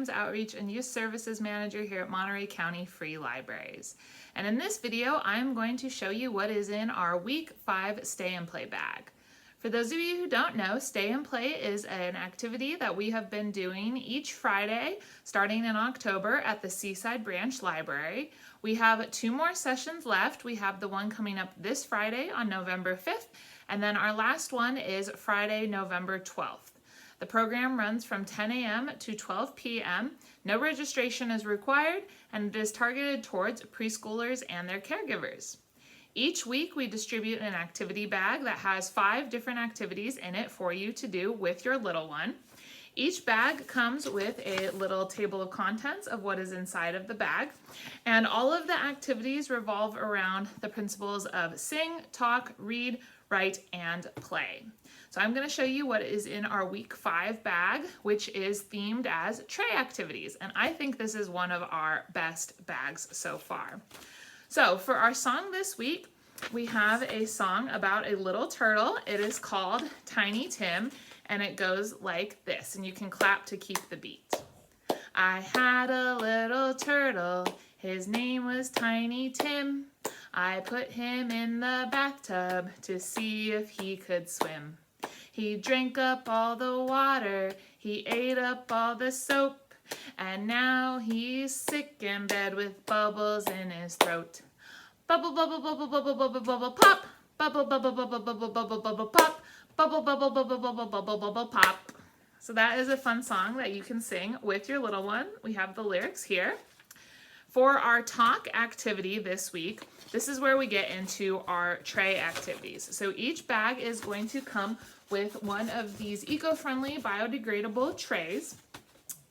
Programs, Outreach, and Youth Services Manager here at Monterey County Free Libraries. And in this video, I'm going to show you what is in our Week 5 Stay and Play bag. For those of you who don't know, Stay and Play is an activity that we have been doing each Friday starting in October at the Seaside Branch Library. We have 2 more sessions left. We have the one coming up this Friday on November 5th, and then our last one is Friday, November 12th. The program runs from 10 a.m. to 12 p.m. No registration is required, and it is targeted towards preschoolers and their caregivers. Each week we distribute an activity bag that has 5 different activities in it for you to do with your little one. Each bag comes with a little table of contents of what is inside of the bag, and all of the activities revolve around the principles of sing, talk, read, write, and play. So I'm going to show you what is in our Week 5 bag, which is themed as tray activities, and I think this is one of our best bags so far. So for our song this week, we have a song about a little turtle. It is called Tiny Tim, and it goes like this, and you can clap to keep the beat. I had a little turtle, his name was Tiny Tim. I put him in the bathtub to see if he could swim. He drank up all the water, he ate up all the soap, and now he's sick in bed with bubbles in his throat. Bubble, bubble, bubble, bubble, bubble, bubble, pop. Bubble, bubble, bubble, bubble, bubble, bubble, pop. Bubble, bubble, bubble, bubble, bubble, bubble, pop. So that is a fun song that you can sing with your little one. We have the lyrics here. For our talk activity this week, this is where we get into our tray activities. So each bag is going to come with one of these eco-friendly biodegradable trays.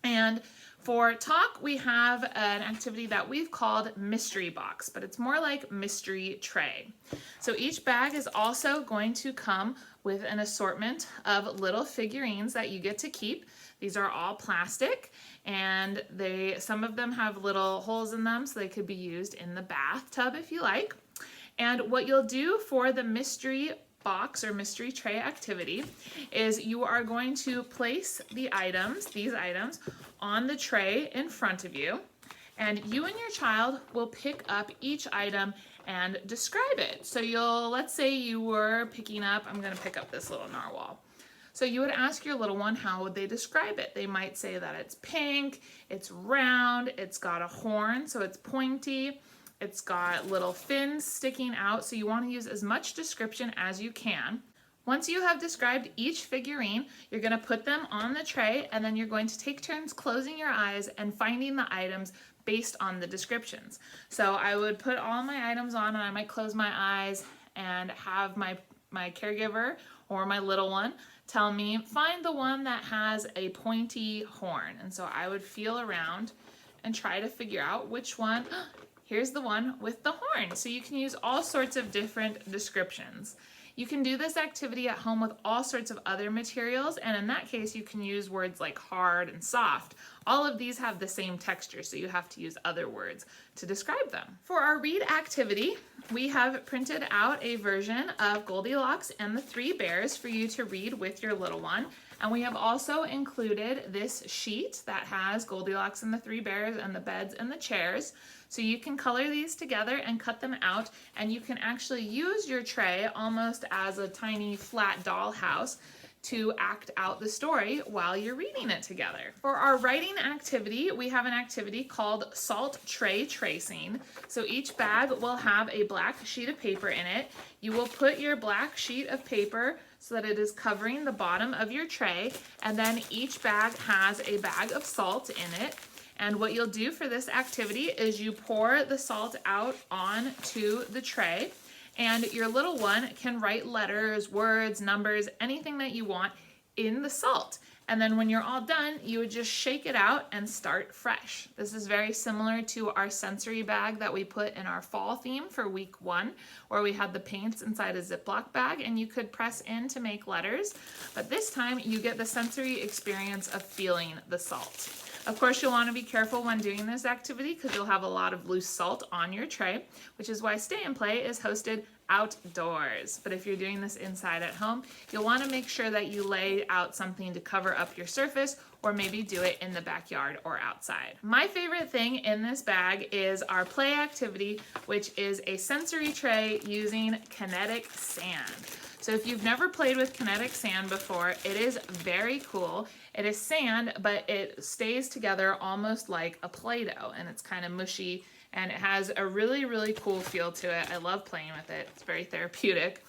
And for talk, we have an activity that we've called Mystery Box, but it's more like Mystery Tray. So each bag is also going to come with an assortment of little figurines that you get to keep. These are all plastic, and some of them have little holes in them, so they could be used in the bathtub if you like. And what you'll do for the Mystery Box or Mystery Tray activity is you are going to place these items, on the tray in front of you, and you and your child will pick up each item and describe it. So let's say you were picking up, I'm going to pick up this little narwhal. So you would ask your little one, how would they describe it? They might say that it's pink, it's round, it's got a horn, so it's pointy, it's got little fins sticking out, so you want to use as much description as you can. Once you have described each figurine, you're going to put them on the tray, and then you're going to take turns closing your eyes and finding the items based on the descriptions. So I would put all my items on, and I might close my eyes and have my caregiver or my little one tell me, find the one that has a pointy horn. And so I would feel around and try to figure out which one. Here's the one with the horn. So you can use all sorts of different descriptions. You can do this activity at home with all sorts of other materials, and in that case you can use words like hard and soft. All of these have the same texture, so you have to use other words to describe them. For our read activity, we have printed out a version of Goldilocks and the 3 Bears for you to read with your little one. And we have also included this sheet that has Goldilocks and the 3 Bears and the beds and the chairs. So you can color these together and cut them out, and you can actually use your tray almost as a tiny flat dollhouse to act out the story while you're reading it together. For our writing activity, we have an activity called Salt Tray Tracing. So each bag will have a black sheet of paper in it. You will put your black sheet of paper so that it is covering the bottom of your tray, and then each bag has a bag of salt in it. And what you'll do for this activity is you pour the salt out onto the tray, and your little one can write letters, words, numbers, anything that you want in the salt. And then when you're all done, you would just shake it out and start fresh. This is very similar to our sensory bag that we put in our fall theme for Week 1, where we had the paints inside a Ziploc bag and you could press in to make letters. But this time you get the sensory experience of feeling the salt. Of course, you'll want to be careful when doing this activity because you'll have a lot of loose salt on your tray, which is why Stay and Play is hosted outdoors. But if you're doing this inside at home, you'll want to make sure that you lay out something to cover up your surface or maybe do it in the backyard or outside. My favorite thing in this bag is our play activity, which is a sensory tray using kinetic sand. So if you've never played with kinetic sand before, it is very cool. It is sand, but it stays together almost like a Play-Doh, and it's kind of mushy, and it has a really, really cool feel to it. I love playing with it. It's very therapeutic.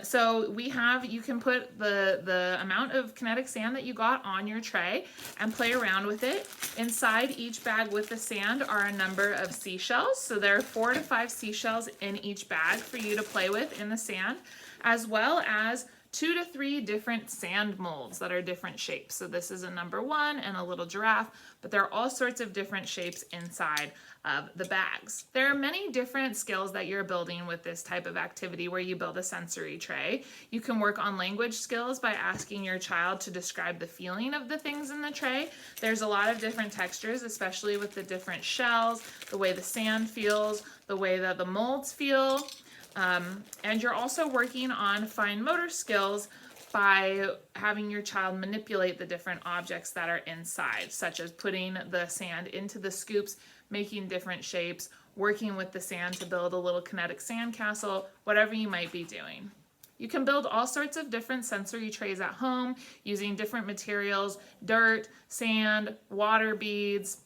So you can put the amount of kinetic sand that you got on your tray and play around with it. Inside each bag with the sand are a number of seashells. So there are 4 to 5 seashells in each bag for you to play with in the sand, as well as 2 to 3 different sand molds that are different shapes. So this is a number 1 and a little giraffe, but there are all sorts of different shapes inside of the bags. There are many different skills that you're building with this type of activity where you build a sensory tray. You can work on language skills by asking your child to describe the feeling of the things in the tray. There's a lot of different textures, especially with the different shells, the way the sand feels, the way that the molds feel. And you're also working on fine motor skills by having your child manipulate the different objects that are inside, such as putting the sand into the scoops, making different shapes, working with the sand to build a little kinetic sand castle, whatever you might be doing. You can build all sorts of different sensory trays at home using different materials, dirt, sand, water beads,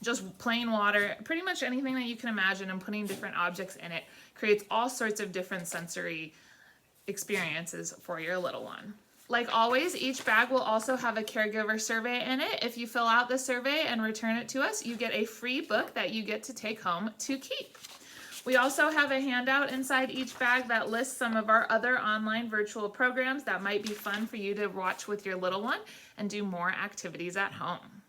just plain water, pretty much anything that you can imagine, and putting different objects in it creates all sorts of different sensory experiences for your little one. Like always, each bag will also have a caregiver survey in it. If you fill out the survey and return it to us, you get a free book that you get to take home to keep. We also have a handout inside each bag that lists some of our other online virtual programs that might be fun for you to watch with your little one and do more activities at home.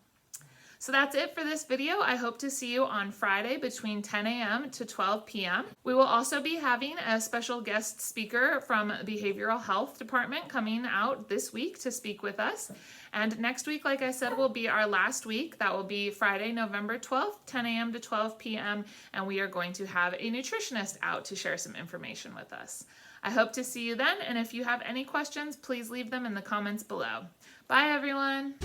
So that's it for this video. I hope to see you on Friday between 10 a.m. to 12 p.m. We will also be having a special guest speaker from Behavioral Health Department coming out this week to speak with us. And next week, like I said, will be our last week. That will be Friday, November 12th, 10 a.m. to 12 p.m. And we are going to have a nutritionist out to share some information with us. I hope to see you then. And if you have any questions, please leave them in the comments below. Bye, everyone.